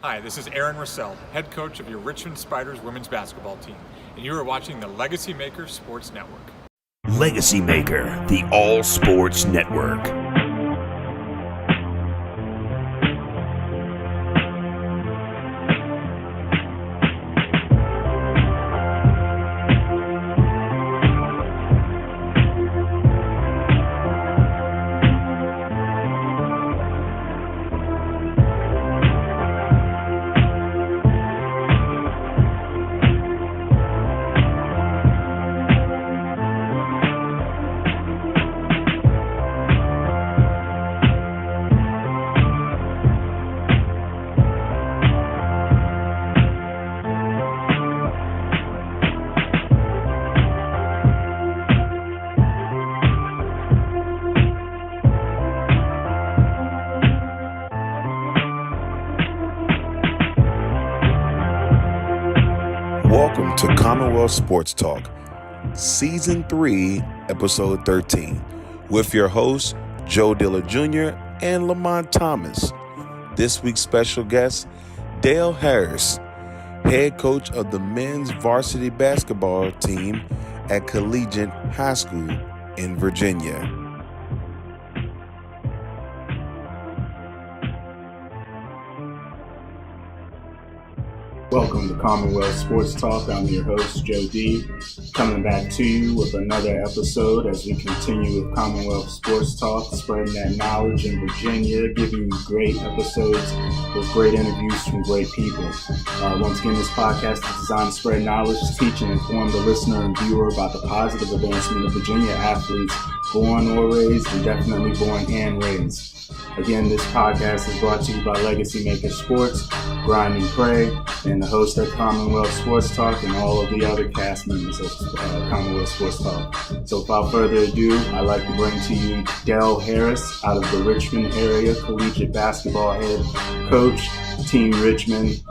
Hi, this is Aaron Russell, head coach of your Richmond Spiders women's basketball team, and you are watching the Legacy Maker Sports Network. Legacy Maker, the All Sports Network. Welcome to Commonwealth Sports Talk, Season 3, Episode 13, with your hosts, Joe Dillard Jr. and Lamonte Thomas. This week's special guest, Dale Harris, head coach of the men's varsity basketball team at Collegiate High School in Virginia. Welcome to Commonwealth Sports Talk. I'm your host, Joe D, coming back to you with another episode as we continue with Commonwealth Sports Talk, spreading that knowledge in Virginia, giving you great episodes with great interviews from great people. Once again, this podcast is designed to spread knowledge, teach, and inform the listener and viewer about the positive advancement of Virginia athletes, born or raised, and definitely born and raised. Again, this podcast is brought to you by Legacy Maker Sports, Grind and Pray, and the host of Commonwealth Sports Talk and all of the other cast members of Commonwealth Sports Talk. So without further ado, I'd like to bring to you Dale Harris out of the Richmond area, collegiate basketball head coach, Team Richmond,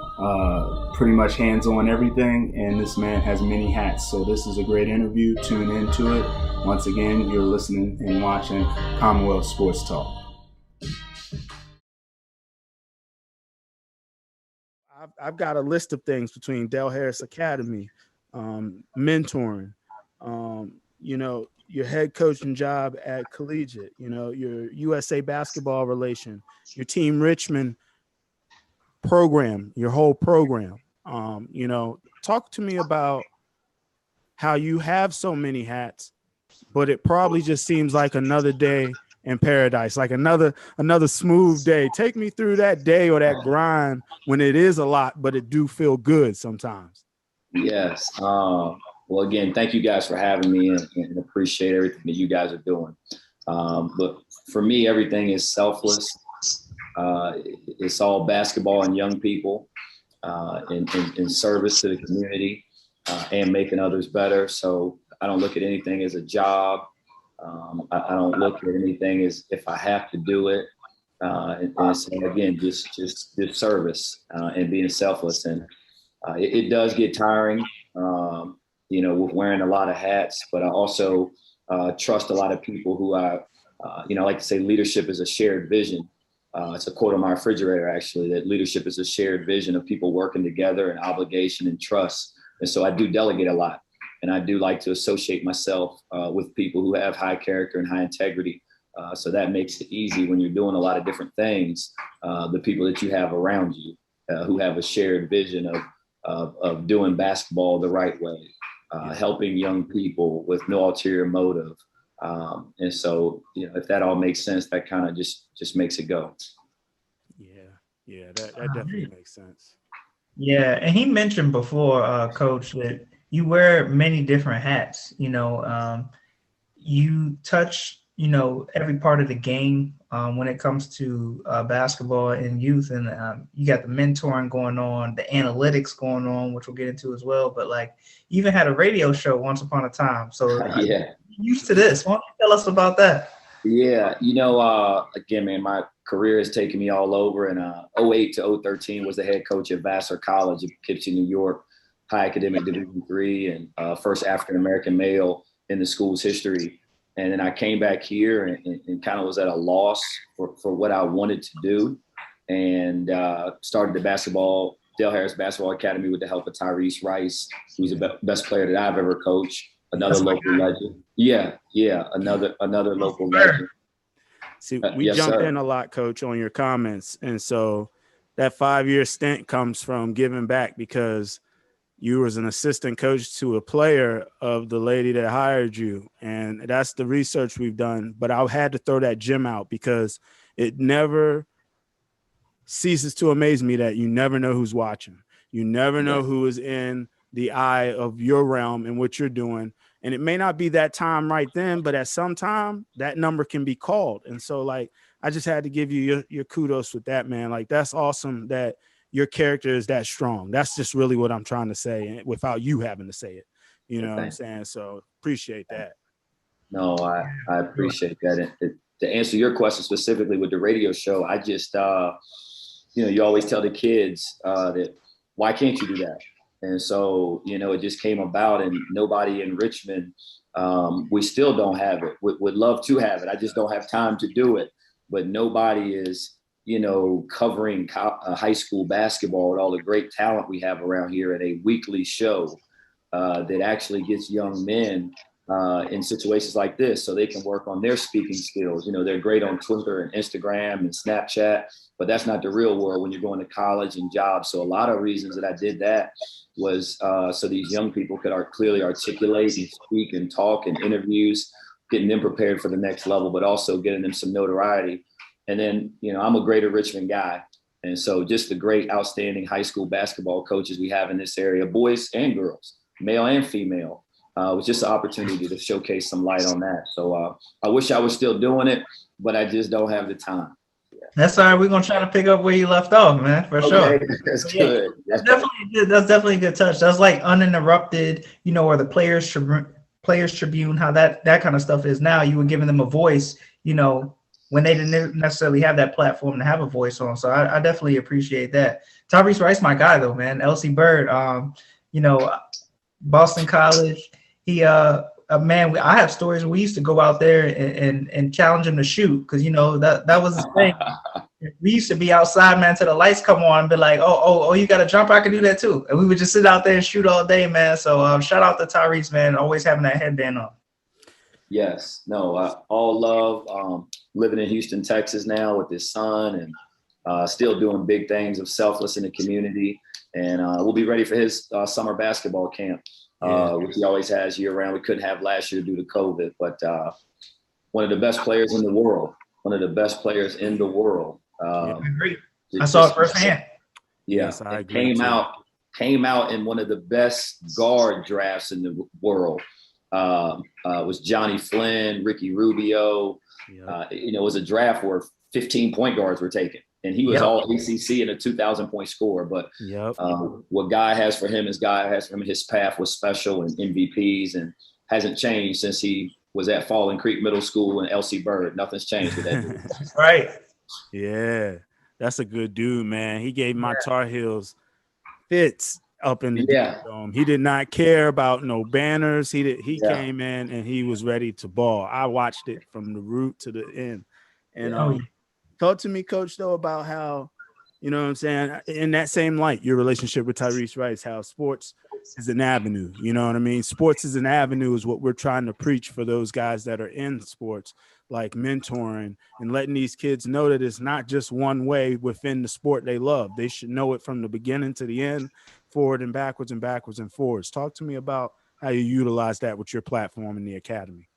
pretty much hands-on everything, and this man has many hats. So this is a great interview. Tune into it. Once again, you're listening and watching Commonwealth Sports Talk. I've got a list of things between Dale Harris Academy, mentoring, your head coaching job at Collegiate, your USA basketball relation, your Team Richmond program, your whole program. Talk to me about how you have so many hats, but it probably just seems like another day in paradise, like another smooth day. Take me through that day or that grind when it is a lot, but it do feel good sometimes. Yes. Well, again, thank you guys for having me and appreciate everything that you guys are doing. But for me, everything is selfless. It's all basketball and young people in service to the community and making others better. So I don't look at anything as a job. I don't look at anything as if I have to do it. And so again, just service and being selfless. And it does get tiring, with wearing a lot of hats, but I also trust a lot of people who I like to say leadership is a shared vision. It's a quote on my refrigerator, actually, that leadership is a shared vision of people working together and obligation and trust. And so I do delegate a lot. And I do like to associate myself with people who have high character and high integrity. So that makes it easy when you're doing a lot of different things. The people that you have around you who have a shared vision of doing basketball the right way, helping young people with no ulterior motive. And so, if that all makes sense, that kind of just makes it go. Yeah, that definitely makes sense. Yeah, and he mentioned before, Coach, that you wear many different hats. You touch, every part of the game when it comes to basketball and youth. And you got the mentoring going on, the analytics going on, which we'll get into as well. But you even had a radio show once upon a time. So yeah, used to this. Why don't you tell us about that? Yeah, again, man, my career has taken me all over. And 08 to 013 was the head coach at Vassar College in Poughkeepsie, New York. High academic Division III and first African-American male in the school's history. And then I came back here and kind of was at a loss for what I wanted to do. and started the Dale Harris Basketball Academy with the help of Tyrese Rice, who's the best player that I've ever coached. Another local legend. Yeah, another local legend. See, we yes, jumped sir. in a lot, Coach, on your comments. And so that 5-year stint comes from giving back, because you was an assistant coach to a player of the lady that hired you. And that's the research we've done. But I had to throw that gem out, because it never ceases to amaze me that you never know who's watching. You never know who is in the eye of your realm and what you're doing. And it may not be that time right then, but at some time that number can be called. And so, like, I just had to give you your kudos with that, man. Like, that's awesome that your character is that strong. That's just really what I'm trying to say, without you having to say it. You know what I'm saying? So appreciate that. No, I appreciate that. And to answer your question specifically with the radio show, I just, you always tell the kids that, why can't you do that? And so, it just came about, and nobody in Richmond, we still don't have it. Would love to have it. I just don't have time to do it. But nobody is, covering high school basketball with all the great talent we have around here in a weekly show that actually gets young men in situations like this, so they can work on their speaking skills. They're great on Twitter and Instagram and Snapchat, but that's not the real world when you're going to college and jobs. So a lot of reasons that I did that was so these young people could clearly articulate and speak and talk in interviews, getting them prepared for the next level, but also getting them some notoriety. And then, I'm a greater Richmond guy. And so just the great, outstanding high school basketball coaches we have in this area, boys and girls, male and female, was just an opportunity to showcase some light on that. So I wish I was still doing it, but I just don't have the time. That's all right. We're gonna try to pick up where you left off, man, for sure. That's good. That's definitely a good touch. That's like uninterrupted, or the Players Tribune, how that kind of stuff is now. You were giving them a voice, when they didn't necessarily have that platform to have a voice on. So I definitely appreciate that. Tyrese Rice, my guy though, man. LC Bird, Boston College. He man, I have stories. We used to go out there and challenge him to shoot, because that was his thing. We used to be outside, man, till the lights come on, and be like, oh, you got to jump? I can do that too. And we would just sit out there and shoot all day, man. So shout out to Tyrese, man, always having that headband on. Yes, no, all love. Living in Houston, Texas now with his son, and still doing big things of selfless in the community. And we'll be ready for his summer basketball camp, which he always has year round. We couldn't have last year due to COVID, but one of the best players in the world. I agree. I saw it firsthand. Yeah, yes, I agree came out in one of the best guard drafts in the world. Was Johnny Flynn, Ricky Rubio. Yep. It was a draft where 15 point guards were taken, and he was all ACC and a 2,000-point scorer. But what Guy has for him his path was special, and MVPs, and hasn't changed since he was at Falling Creek Middle School and LC Bird. Nothing's changed with that dude. Right. Yeah, that's a good dude, man. He gave my Tar Heels fits up in the dome. He did not care about no banners. He came in and he was ready to ball. I watched it from the root to the end. And talk to me, Coach, though, about how, what I'm saying, in that same light, your relationship with Tyrese Rice, how sports is an avenue. You know what I mean? Sports is an avenue is what we're trying to preach for those guys that are in sports, like mentoring and letting these kids know that it's not just one way within the sport they love. They should know it from the beginning to the end, forward and backwards and backwards and forwards. Talk to me about how you utilize that with your platform in the academy.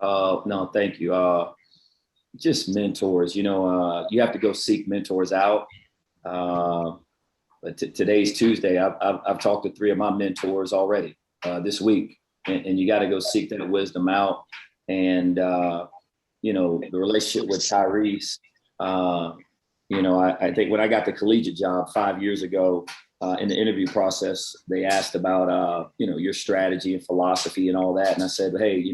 No, thank you. Just mentors, you have to go seek mentors out. But today's Tuesday. I've talked to 3 of my mentors already this week, and you got to go seek that wisdom out. And, the relationship with Tyrese, I think when I got the collegiate job 5 years ago, in the interview process, they asked about, your strategy and philosophy and all that. And I said, hey,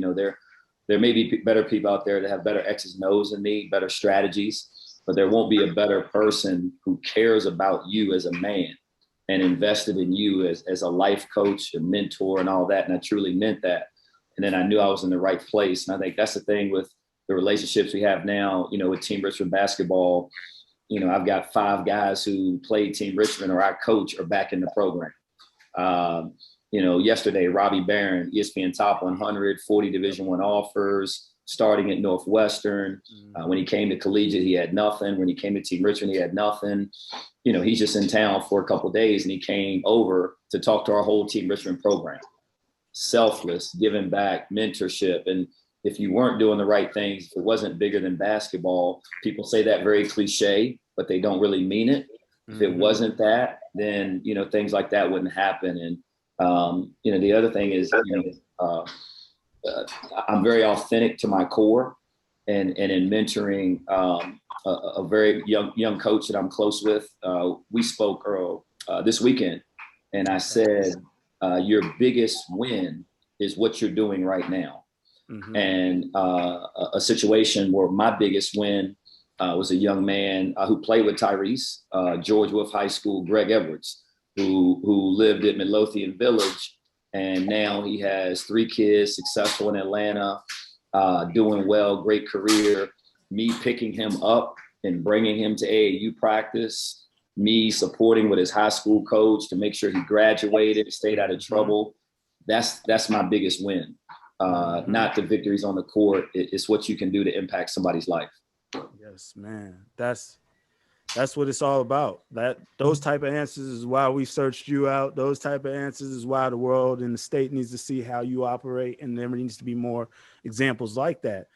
there may be better people out there that have better X's and O's than me, better strategies, but there won't be a better person who cares about you as a man and invested in you as a life coach, a mentor, and all that. And I truly meant that. And then I knew I was in the right place. And I think that's the thing with the relationships we have now, with Team Richmond basketball. I've got 5 guys who played Team Richmond or our coach are back in the program. Yesterday, Robbie Barron, ESPN Top 100, 40 Division I offers, starting at Northwestern. When he came to Collegiate, he had nothing. When he came to Team Richmond, he had nothing. He's just in town for a couple of days, and he came over to talk to our whole Team Richmond program. Selfless, giving back, mentorship. And if you weren't doing the right things, if it wasn't bigger than basketball, people say that very cliche, but they don't really mean it. If it wasn't that, then, things like that wouldn't happen. And, the other thing is, I'm very authentic to my core, and in mentoring a very young coach that I'm close with. We spoke this weekend, and I said, your biggest win is what you're doing right now. And a situation where my biggest win was a young man who played with Tyrese, George Wolf High School, Greg Edwards, who lived at Midlothian Village. And now he has 3 kids, successful in Atlanta, doing well, great career. Me picking him up and bringing him to AAU practice, me supporting with his high school coach to make sure he graduated, stayed out of trouble. That's my biggest win. Not the victories on the court. It's what you can do to impact somebody's life. Yes, man. That's what it's all about. Those type of answers is why we searched you out. Those type of answers is why the world and the state needs to see how you operate, and there needs to be more examples like that.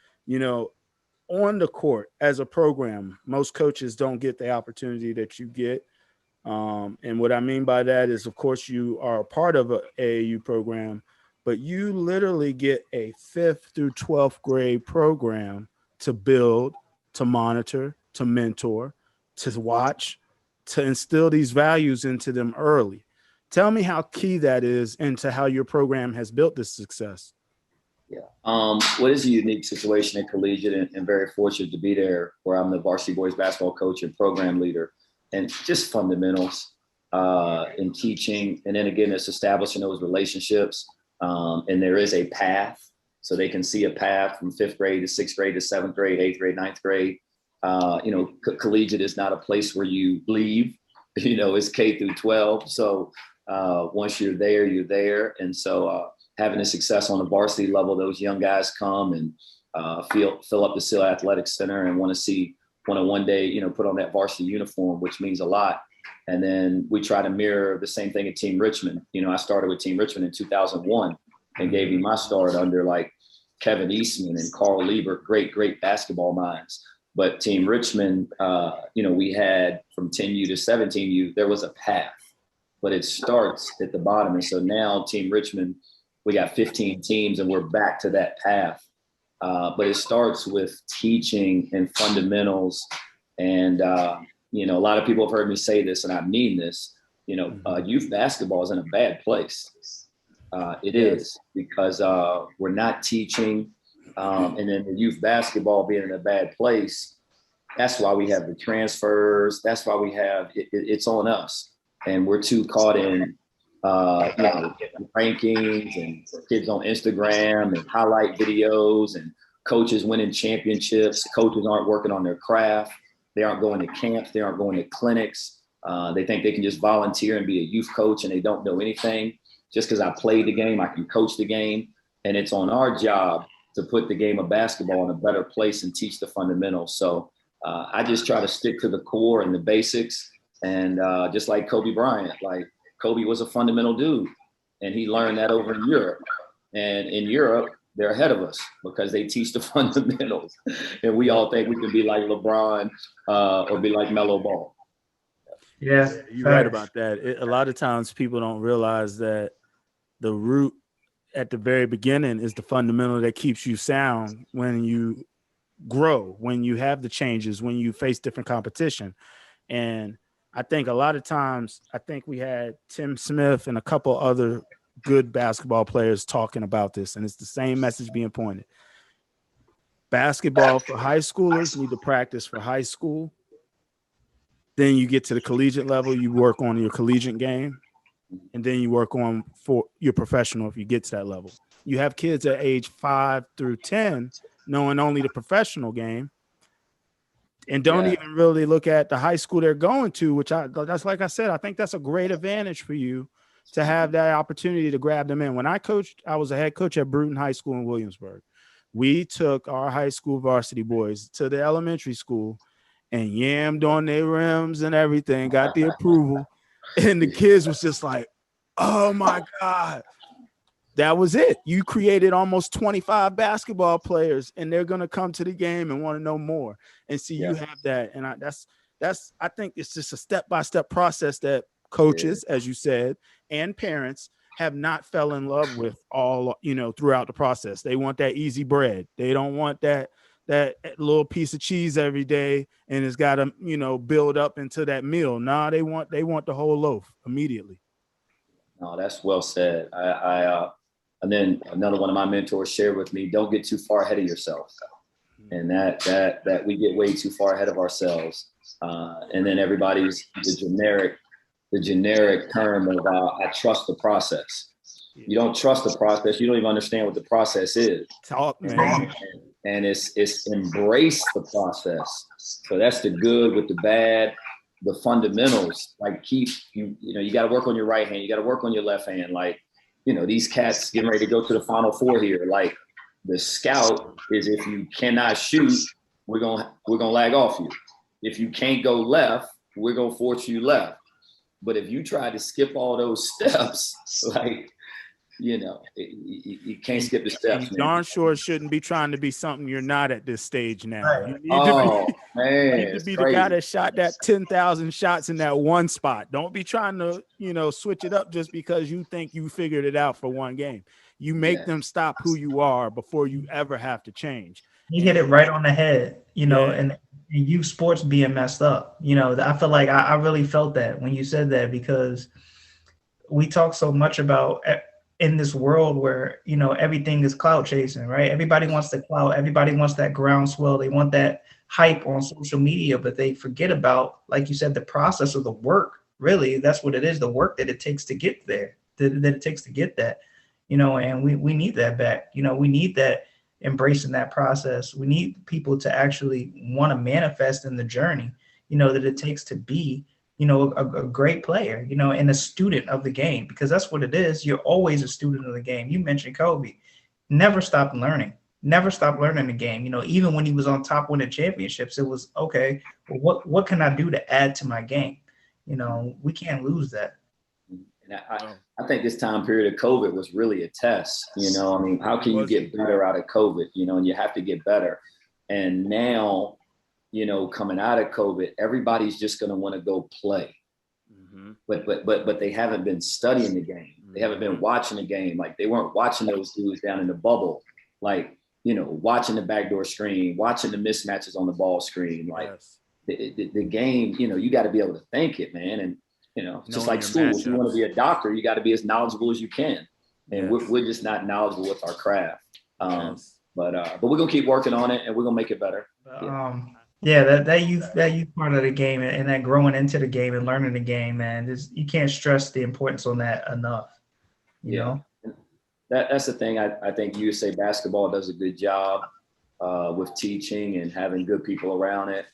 On the court as a program, most coaches don't get the opportunity that you get. And what I mean by that is, of course, you are a part of an AAU program, but you literally get a 5th through 12th grade program to build, to monitor, to mentor, to watch, to instill these values into them early. Tell me how key that is into how your program has built this success. Yeah. What is a unique situation at Collegiate, and very fortunate to be there, where I'm the varsity boys basketball coach and program leader, and just fundamentals in teaching. And then again, it's establishing those relationships. And there is a path, so they can see a path from 5th grade to 6th grade to 7th grade, 8th grade, 9th grade. Collegiate is not a place where you leave, it's K through 12. So once you're there, you're there. And so having a success on the varsity level, those young guys come and fill up the Seal Athletic Center and want to one day, put on that varsity uniform, which means a lot. And then we try to mirror the same thing at Team Richmond. I started with Team Richmond in 2001 and gave me my start under like Kevin Eastman and Carl Liebert, great basketball minds. But Team Richmond, we had from 10U to 17U, there was a path, but it starts at the bottom. And so now Team Richmond, we got 15 teams and we're back to that path. But it starts with teaching and fundamentals. And, a lot of people have heard me say this, and I mean this, youth basketball is in a bad place. It is, because we're not teaching. And then the youth basketball being in a bad place, that's why we have the transfers. That's why we have it's on us, and we're too caught in rankings and kids on Instagram and highlight videos and coaches winning championships. Coaches aren't working on their craft. They aren't going to camps. They aren't going to clinics. They think they can just volunteer and be a youth coach, and they don't know anything. Just because I played the game, I can coach the game, and it's on our job to put the game of basketball in a better place and teach the fundamentals. So I just try to stick to the core and the basics. And just like Kobe Bryant, Kobe was a fundamental dude, and he learned that over in Europe. And in Europe, they're ahead of us because they teach the fundamentals. And we all think we can be like LeBron or be like Melo Ball. Yeah, you're right about that. A lot of times people don't realize that the root at the very beginning is the fundamental that keeps you sound when you grow, when you have the changes, when you face different competition. And I think a lot of times, we had Tim Smith and a couple other good basketball players talking about this, and it's the same message being pointed. Basketball for high schoolers need to practice for high school. Then you get to the collegiate level, you work on your collegiate game, and then you work on for your professional if you get to that level. You have kids at age 5 through 10 knowing only the professional game and don't even really look at the high school they're going to, that's like I said, I think that's a great advantage for you to have that opportunity to grab them in. When I coached, I was a head coach at Bruton High School in Williamsburg. We took our high school varsity boys to the elementary school and yammed on their rims and everything, got the approval. And the kids was just like, oh my God. That was it. You created almost 25 basketball players, and they're going to come to the game and want to know more and see you have that. And I think it's just a step-by-step process that coaches, as you said, and parents have not fell in love with all, throughout the process. They want that easy bread. They don't want that little piece of cheese every day and it's got to, build up into that meal. Nah, they want the whole loaf immediately. No, that's well said. And then another one of my mentors shared with me, don't get too far ahead of yourself. And that we get way too far ahead of ourselves. And then everybody's the generic term of I trust the process. You don't trust the process. You don't even understand what the process is. Talk, man. And it's embrace the process. So that's the good with the bad, the fundamentals. Like you got to work on your right hand. You got to work on your left hand. Like, these cats getting ready to go to the Final Four here. Like the scout is, if you cannot shoot, we're gonna lag off you. If you can't go left, we're gonna force you left. But if you try to skip all those steps, like, you can't skip the steps. You darn sure shouldn't be trying to be something you're not at this stage now. Right. You need to be the guy that shot that 10,000 shots in that one spot. Don't be trying to, switch it up just because you think you figured it out for one game. You make them stop who you are before you ever have to change. You hit it right on the head, and youth sports being messed up. I feel like I really felt that when you said that, because we talk so much about in this world where, everything is clout chasing, right? Everybody wants the clout. Everybody wants that groundswell. They want that hype on social media, but they forget about, like you said, the process of the work. Really, that's what it is. The work that it takes to get there, that it takes to get that, and we need that back. We need that, embracing that process. We need people to actually want to manifest in the journey, that it takes to be, a great player, and a student of the game, because that's what it is. You're always a student of the game. You mentioned Kobe, never stopped learning the game. Even when he was on top winning championships, it was okay. Well, what can I do to add to my game? We can't lose that. And I think this time period of COVID was really a test. How can you get better out of COVID? And you have to get better. And now, coming out of COVID, everybody's just going to want to go play. Mm-hmm. But they haven't been studying the game. They haven't been watching the game. Like, they weren't watching those dudes down in the bubble. Like, watching the backdoor screen, watching the mismatches on the ball screen. Like, the game, you got to be able to think it, man. And, just like school, if you want to be a doctor, you got to be as knowledgeable as you can. And we're just not knowledgeable with our craft. But we're going to keep working on it, and we're going to make it better. That youth part of the game, and that growing into the game and learning the game, man, you can't stress the importance on that enough. You know? That's the thing. I think USA Basketball does a good job with teaching and having good people around it,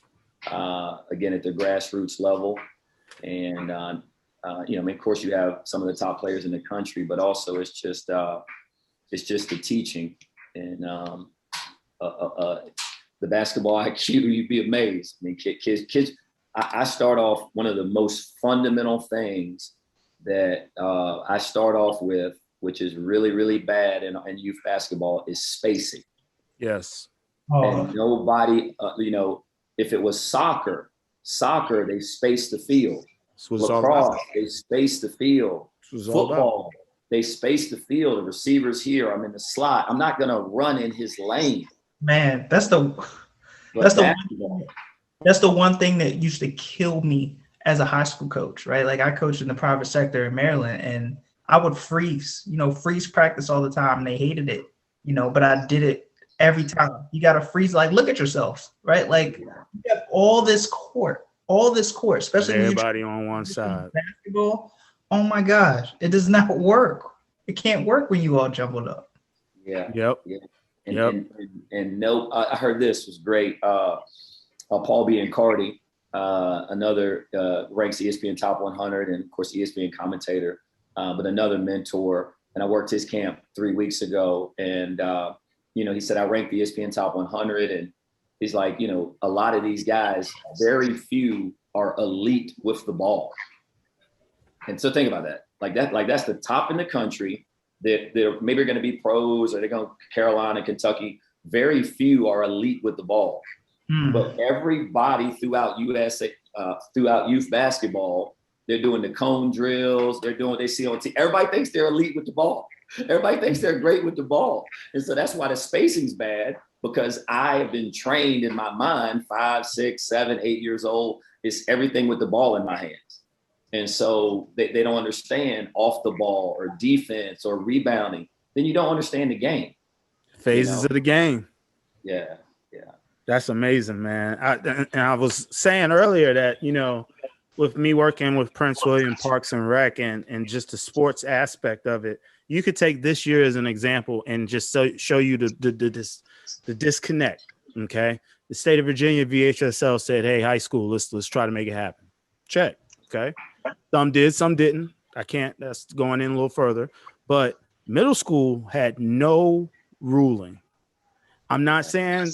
again, at the grassroots level. And, of course, you have some of the top players in the country, but also it's just the teaching and the basketball IQ. You'd be amazed. I mean, kids. I start off, one of the most fundamental things that I start off with, which is really, really bad in youth basketball, is spacing. Yes. And nobody, if it was soccer, they space the field. Lacrosse, they space the field. Football, they space the field. The receiver's here. I'm in the slot. I'm not going to run in his lane. Man, that's the one thing that used to kill me as a high school coach, right? Like, I coached in the private sector in Maryland, and I would freeze practice all the time. And they hated it, but I did it every time. You got to freeze, like, look at yourselves, right? Like, you have all this court, especially everybody on one side. Basketball, oh my gosh, it does not work. It can't work when you all jumbled up. Yeah. Yep. Yeah. And no, I heard this was great. Paul Biancardi, another ranks ESPN Top 100 and of course ESPN commentator, but another mentor. And I worked his camp 3 weeks ago, and he said I ranked the ESPN Top 100, and he's like, a lot of these guys, very few are elite with the ball. And so think about that. Like that's the top in the country. They're maybe going to be pros, or they're going to Carolina, Kentucky. Very few are elite with the ball. But everybody throughout throughout youth basketball, they're doing the cone drills. They're doing what they see on TV. Everybody thinks they're elite with the ball. Everybody thinks they're great with the ball. And so that's why the spacing's bad, because I have been trained in my mind, 5, 6, 7, 8 years old, it's everything with the ball in my hands. And so they don't understand off the ball or defense or rebounding. Then you don't understand the game. Phases of the game. Yeah. That's amazing, man. I was saying earlier that, with me working with Prince William Parks and Rec and just the sports aspect of it, you could take this year as an example and just show you the disconnect. Okay. The state of Virginia VHSL said, hey, high school, let's try to make it happen. Check. Okay. Some did, some didn't. That's going in a little further, but middle school had no ruling. I'm not saying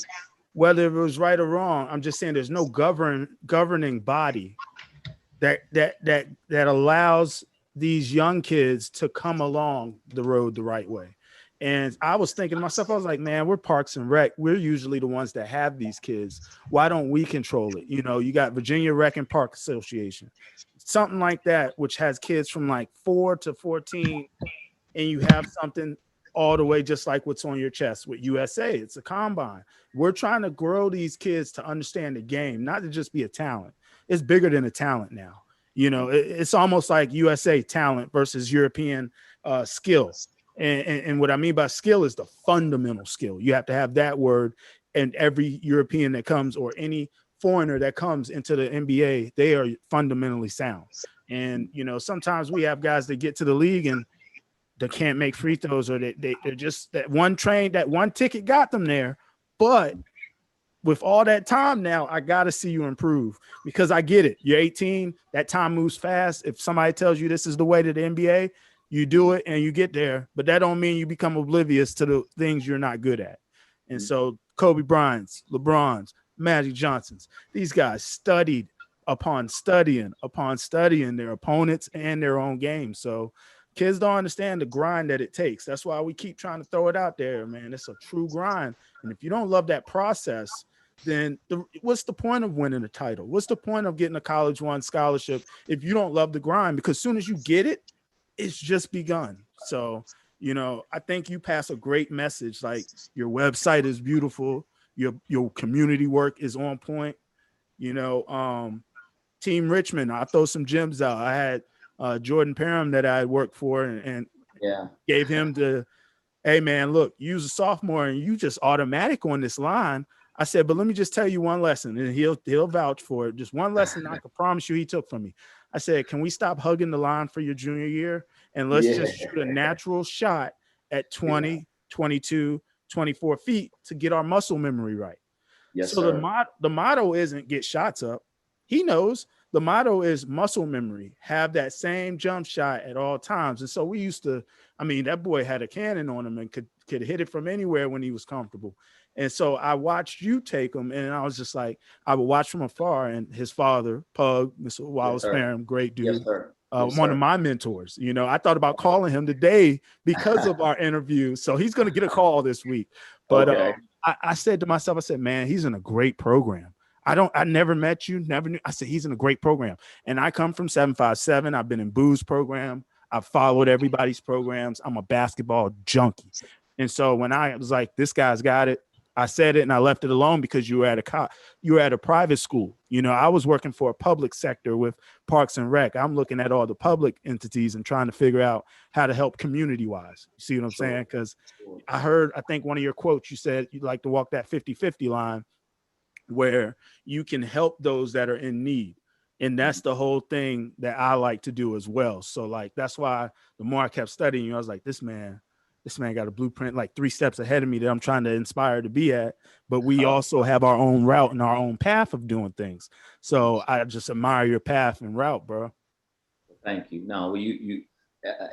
whether it was right or wrong. I'm just saying there's no governing body that allows these young kids to come along the road the right way. And I was thinking to myself, I was like, man, we're Parks and Rec. We're usually the ones that have these kids. Why don't we control it? You got Virginia Rec and Park Association, something like that, which has kids from like 4 to 14. And you have something all the way just like what's on your chest with USA. It's a combine. We're trying to grow these kids to understand the game, not to just be a talent. It's bigger than a talent now. It's almost like USA talent versus European skill. And what I mean by skill is the fundamental skill. You have to have that word, and every European that comes or any foreigner that comes into the NBA, they are fundamentally sound. And, sometimes we have guys that get to the league and they can't make free throws, or they're just that one ticket got them there. But with all that time now, I got to see you improve, because I get it. You're 18. That time moves fast. If somebody tells you this is the way to the NBA, you do it and you get there. But that don't mean you become oblivious to the things you're not good at. And so Kobe Bryant's, LeBron's, Magic Johnson's, these guys studied upon studying their opponents and their own game. So kids don't understand the grind that it takes. That's why we keep trying to throw it out there, man. It's a true grind. And if you don't love that process, then what's the point of winning a title? What's the point of getting a College One scholarship if you don't love the grind? Because as soon as you get it, it's just begun. So, I think you pass a great message. Like, your website is beautiful. Your community work is on point. Team Richmond, I'll throw some gems out. I had Jordan Parham that I worked for and gave him hey man, look, you was a sophomore and you just automatic on this line. I said, but let me just tell you one lesson, and he'll vouch for it. Just one lesson I can promise you he took from me. I said, can we stop hugging the line for your junior year? And let's just shoot a natural shot at 20, 22, 24 feet to get our muscle memory right. Yes, so sir. The motto isn't get shots up. He knows. The motto is muscle memory. Have that same jump shot at all times. And so we used to, that boy had a cannon on him and could hit it from anywhere when he was comfortable. And so I watched you take him, and I was just like, I would watch from afar. And his father, Pug, Mr. Wallace Parham, great dude. Yes, sir. One of my mentors. I thought about calling him today because of our interview. So he's going to get a call this week. But okay. I said to myself, I said, man, he's in a great program. I never met you, never knew. I said, he's in a great program. And I come from 757. I've been in Boo's program. I've followed everybody's programs. I'm a basketball junkie. And so when I was like, this guy's got it, I said it and I left it alone because you were at a private school. I was working for a public sector with Parks and Rec. I'm looking at all the public entities and trying to figure out how to help community wise. You see what I'm saying? Because I think one of your quotes, you said you'd like to walk that 50-50 line where you can help those that are in need. And that's the whole thing that I like to do as well. So like, that's why the more I kept studying you, I was like, this man, this man got a blueprint like 3 steps ahead of me that I'm trying to inspire to be at. But we also have our own route and our own path of doing things. So I just admire your path and route, bro. Thank you. No, you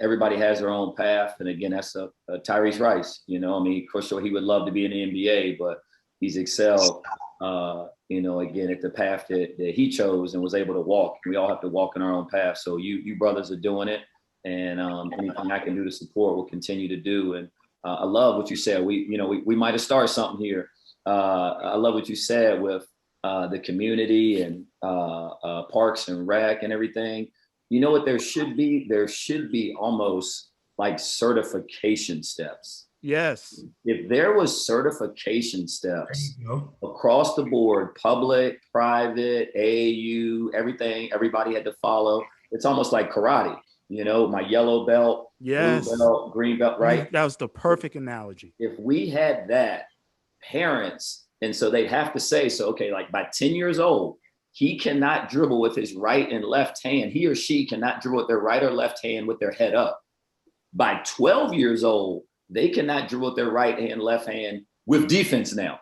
everybody has their own path. And again, that's a Tyrese Rice, I mean, for sure he would love to be in the NBA, but he's excelled, again, at the path that he chose and was able to walk. We all have to walk in our own path. So you brothers are doing it. And anything I can do to support, we'll continue to do. And I love what you said. We might have started something here. I love what you said with the community and parks and rec and everything. You know what there should be? There should be almost like certification steps. Yes. If there was certification steps across the board, public, private, AAU, everything, everybody had to follow. It's almost like karate. My yellow belt, yes, blue belt, green belt, right? That was the perfect analogy. If we had that, parents, and so they'd have to say, okay, like by 10 years old, he cannot dribble with his right and left hand. He or she cannot dribble with their right or left hand with their head up. By 12 years old, they cannot dribble with their right hand, left hand with defense now.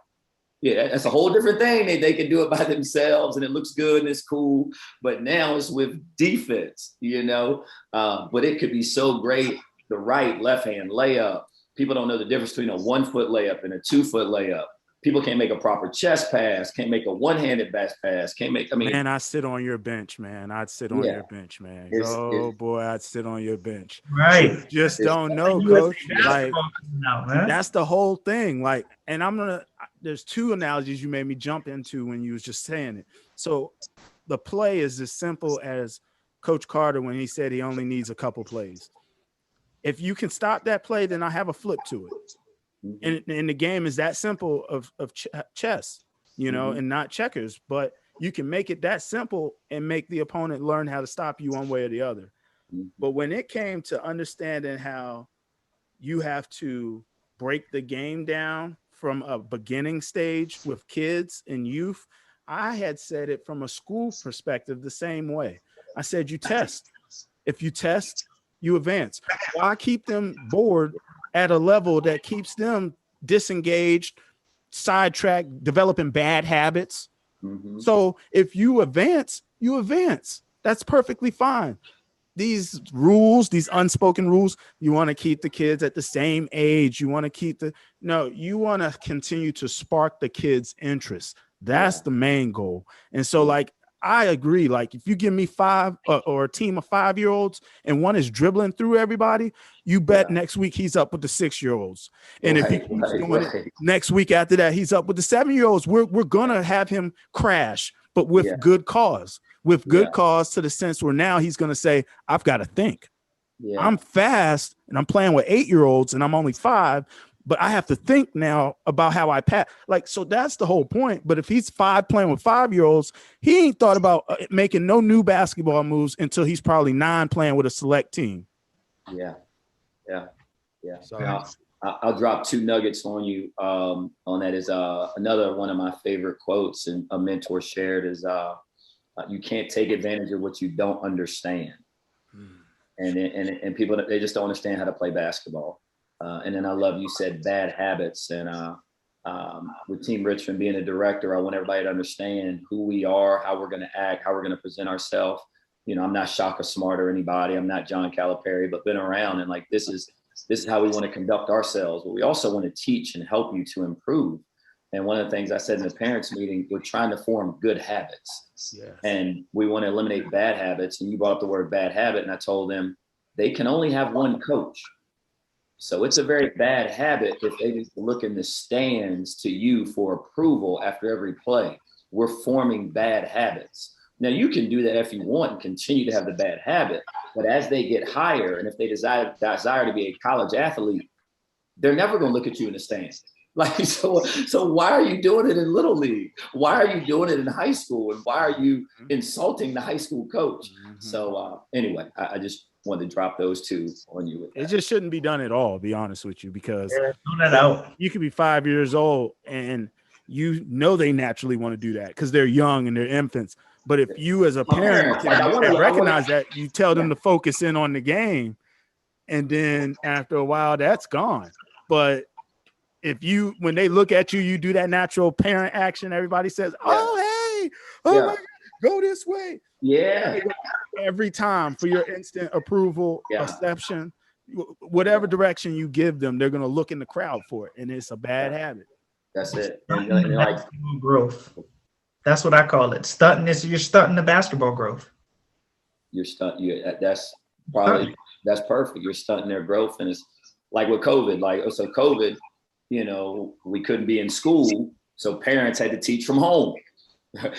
Yeah, that's a whole different thing. They can do it by themselves and it looks good and it's cool. But now it's with defense, but it could be so great. The right, left hand layup. People don't know the difference between a 1-foot layup and a 2-foot layup. People can't make a proper chest pass, can't make a one-handed pass, Man, I sit on your bench, man. I'd sit on your bench, man. Boy, I'd sit on your bench. Right. Just don't know, coach. Like, that's the whole thing. Like, and there's 2 analogies you made me jump into when you was just saying it. So the play is as simple as Coach Carter when he said he only needs a couple plays. If you can stop that play, then I have a flip to it. And the game is that simple of chess, and not checkers. But you can make it that simple and make the opponent learn how to stop you one way or the other. But when it came to understanding how you have to break the game down from a beginning stage with kids and youth, I had said it from a school perspective the same way. I said, you test. If you test, you advance. Why keep them bored at a level that keeps them disengaged, sidetracked, developing bad habits? So if you advance, you advance. That's perfectly fine. These rules, these unspoken rules, you want to keep the kids at the same age. You want to you want to continue to spark the kids' interest. That's the main goal. And so I agree. Like if you give me 5 or a team of 5-year-olds and one is dribbling through everybody, you bet next week he's up with the 6-year-olds. And if he keeps doing it next week after that, he's up with the 7-year-olds. We're going to have him crash, but with good cause, cause to the sense where now he's going to say, I've got to think. I'm fast and I'm playing with 8-year-olds and I'm only 5. But I have to think now about how I pass. So that's the whole point. But if he's 5 playing with 5-year-olds, he ain't thought about making no new basketball moves until he's probably 9 playing with a select team. Yeah. So I'll drop 2 nuggets on you. On that is another one of my favorite quotes and a mentor shared is you can't take advantage of what you don't understand. And people, they just don't understand how to play basketball. And then I love you said bad habits. And with Team Richmond being a director, I want everybody to understand who we are, how we're going to act, how we're going to present ourselves. I'm not Shaka Smart or anybody. I'm not John Calipari, but been around and this is how we want to conduct ourselves. But we also want to teach and help you to improve. And one of the things I said in the parents meeting, we're trying to form good habits. And we want to eliminate bad habits. And you brought up the word bad habit. And I told them they can only have one coach. So it's a very bad habit if they just look in the stands to you for approval after every play. We're forming bad habits. Now, you can do that if you want and continue to have the bad habit. But as they get higher, and if they desire to be a college athlete, they're never going to look at you in the stands. So why are you doing it in Little League? Why are you doing it in high school? And why are you insulting the high school coach? So anyway, I just wanted to drop those 2 on you. It just shouldn't be done at all, be honest with you, because you could be 5 years old and they naturally want to do that because they're young and they're infants. But if you as a parent can recognize that, you tell them to focus in on the game, And then after a while, that's gone. But when they look at you, you do that natural parent action. Everybody says, "Oh, hey, oh my God, go this way." Yeah. Every time for your instant approval, exception, whatever direction you give them, they're going to look in the crowd for it. And it's a bad habit. That's it. And like growth. That's what I call it. Stunting you're stunting the basketball growth. That's perfect. You're stunting their growth. And it's like with COVID, so COVID, we couldn't be in school. So parents had to teach from home.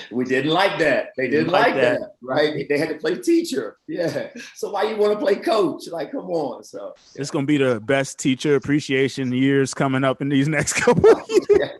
We didn't like that. They didn't like that, right? They had to play teacher. Yeah. So why you want to play coach? Like, come on. So it's going to be the best teacher appreciation years coming up in these next couple of years.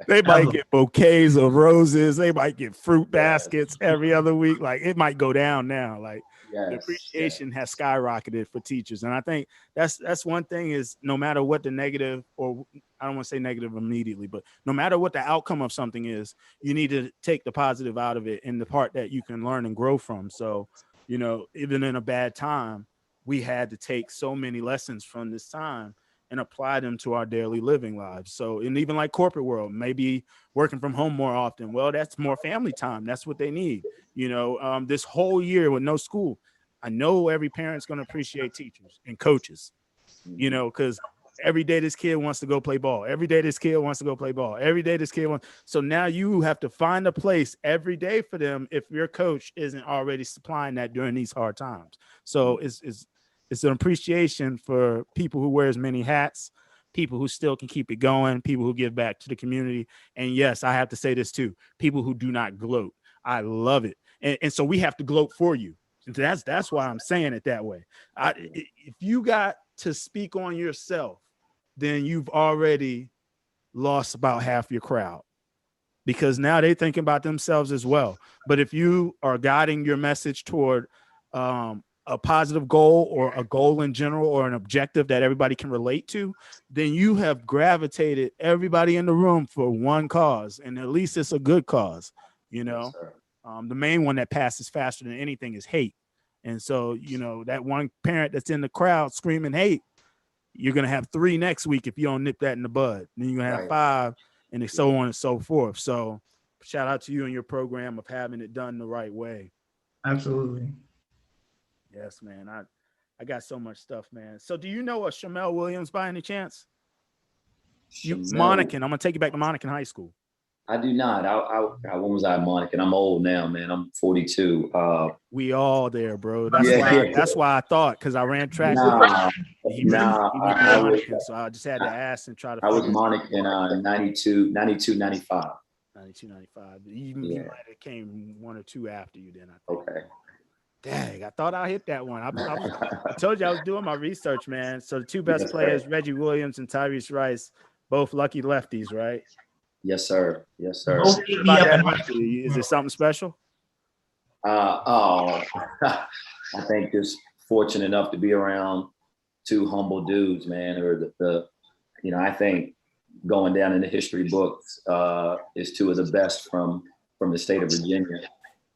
They might get bouquets of roses. They might get fruit baskets every other week. Like, it might go down now. Like, the appreciation has skyrocketed for teachers. And I think that's one thing is no matter what the negative, or I don't want to say negative immediately, but no matter what the outcome of something is, you need to take the positive out of it and the part that you can learn and grow from. So, even in a bad time, we had to take so many lessons from this time and apply them to our daily living lives. So, and even like corporate world, maybe working from home more often. Well, that's more family time. That's what they need. This whole year with no school, I know every parent's going to appreciate teachers and coaches, because every day this kid wants to go play ball. Every day this kid wants to go play ball. Every day this kid wants. So now you have to find a place every day for them if your coach isn't already supplying that during these hard times. So it's an appreciation for people who wear as many hats, people who still can keep it going, people who give back to the community. And yes, I have to say this too, people who do not gloat. I love it. And so we have to gloat for you. And that's why I'm saying it that way. If you got to speak on yourself, then you've already lost about half your crowd, because now they're thinking about themselves as well. But if you are guiding your message toward a positive goal, or a goal in general, or an objective that everybody can relate to, then you have gravitated everybody in the room for one cause, and at least it's a good cause. Yes, the main one that passes faster than anything is hate. And so, that one parent that's in the crowd screaming hate, you're going to have 3 next week if you don't nip that in the bud. Then you're going to have 5, and so on and so forth. So shout out to you and your program of having it done the right way. Absolutely. Yes, man. I got so much stuff, man. So do you know a Shamel Williams by any chance? Monacan. I'm going to take you back to Monacan High School. I do not. When was I at Monacan? I'm old now, man. I'm 42. We all there, bro. That's why I thought, because I ran track. So I just had to ask and try to. I was Monacan 92, 95. 92, 95. You might have came 1 or 2 after you then, I think. Okay. Dang, I thought I hit that one. I told you I was doing my research, man. So the 2 best players, Reggie Williams and Tyrese Rice, both lucky lefties, right? Yes, sir. Yes, sir. Is it something special? I think just fortunate enough to be around 2 humble dudes, man. Or I think going down in the history books is 2 of the best from the state of Virginia.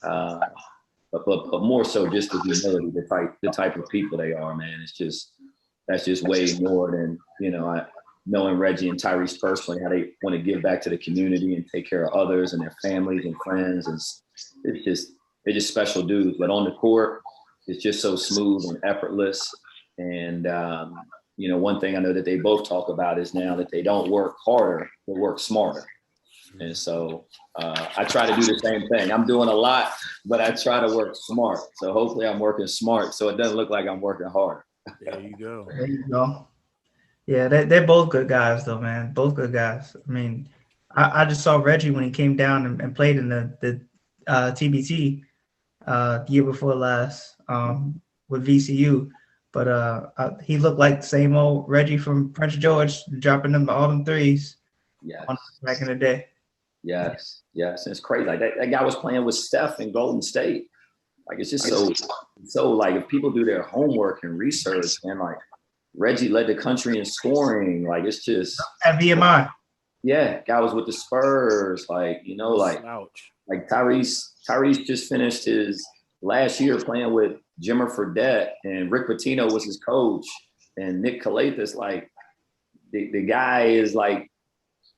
But more so just the humility, the type of people they are, man. That's just way more than, knowing Reggie and Tyrese personally, how they want to give back to the community and take care of others and their families and friends. They're just special dudes. But on the court, it's just so smooth and effortless. And, one thing I know that they both talk about is now that they don't work harder, they work smarter. And so I try to do the same thing. I'm doing a lot, but I try to work smart. So hopefully I'm working smart so it doesn't look like I'm working hard. There you go. There you go. Yeah, they're both good guys, though, man. Both good guys. I mean, I just saw Reggie when he came down and played in the TBT the year before last with VCU. But he looked like the same old Reggie from Prince George, dropping all them threes back in the day. Yes. It's crazy. Like that guy was playing with Steph in Golden State. Like, it's just so like, if people do their homework and research, and like Reggie led the country in scoring, like it's just at VMI. Yeah, guy was with the Spurs, like Tyrese just finished his last year playing with Jimmer Fredette, and Rick Pitino was his coach. And Nick Calathis, like the guy is like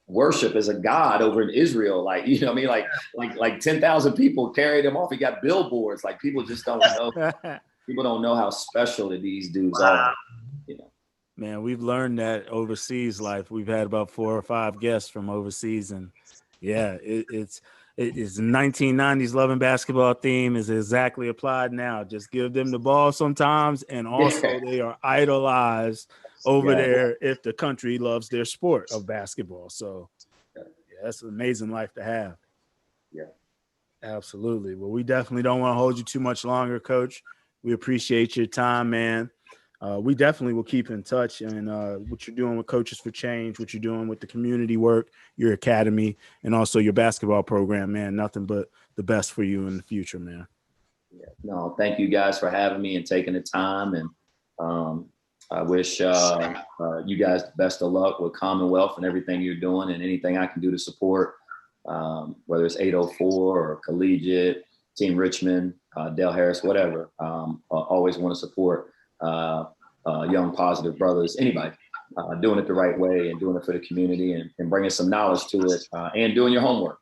worship as a god over in Israel. Like, you know what I mean? Like 10,000 people carried him off. He got billboards. Like people just don't know. People don't know how special these dudes are. You know. Man, we've learned that overseas life. We've had about 4 or 5 guests from overseas, and yeah, it's 1990s Love and Basketball theme is exactly applied now. Just give them the ball sometimes, and also they are idolized over there if the country loves their sport of basketball. So yeah, that's an amazing life to have. Yeah, absolutely. Well, we definitely don't want to hold you too much longer, Coach. We appreciate your time, man. We definitely will keep in touch, and what you're doing with Coaches for Change, what you're doing with the community work, your academy, and also your basketball program, man. Nothing but the best for you in the future, man. Yeah. No, thank you guys for having me and taking the time. And I wish you guys the best of luck with Commonwealth and everything you're doing, and anything I can do to support, whether it's 804 or Collegiate, Team Richmond, Del Harris, whatever. I always want to support young positive brothers, anybody doing it the right way and doing it for the community and bringing some knowledge to it and doing your homework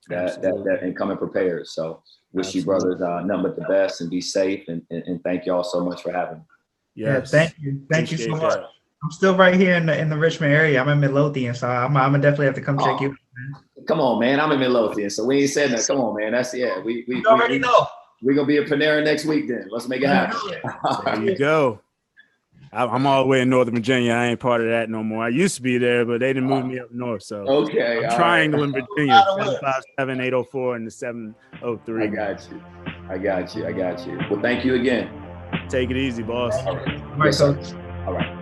that and coming prepared. So wish you brothers nothing but the best, and be safe, and thank y'all so much for having me. Yes. Yeah, thank you so much. I'm still right here in the Richmond area. I'm in Midlothian, so I'm gonna definitely have to come check you out, man. Come on, man. I'm in Midlothian, so we ain't said that. Come on, man. That's we already know. We're gonna be at Panera next week then. Let's make it happen. There you go. I'm all the way in Northern Virginia. I ain't part of that no more. I used to be there, but they didn't move me up north. So okay, I'm triangle in Virginia, 757, 804, and the 703. I got you. Well, thank you again. Take it easy, boss. All right. All right, Yes, sir. Coach. All right.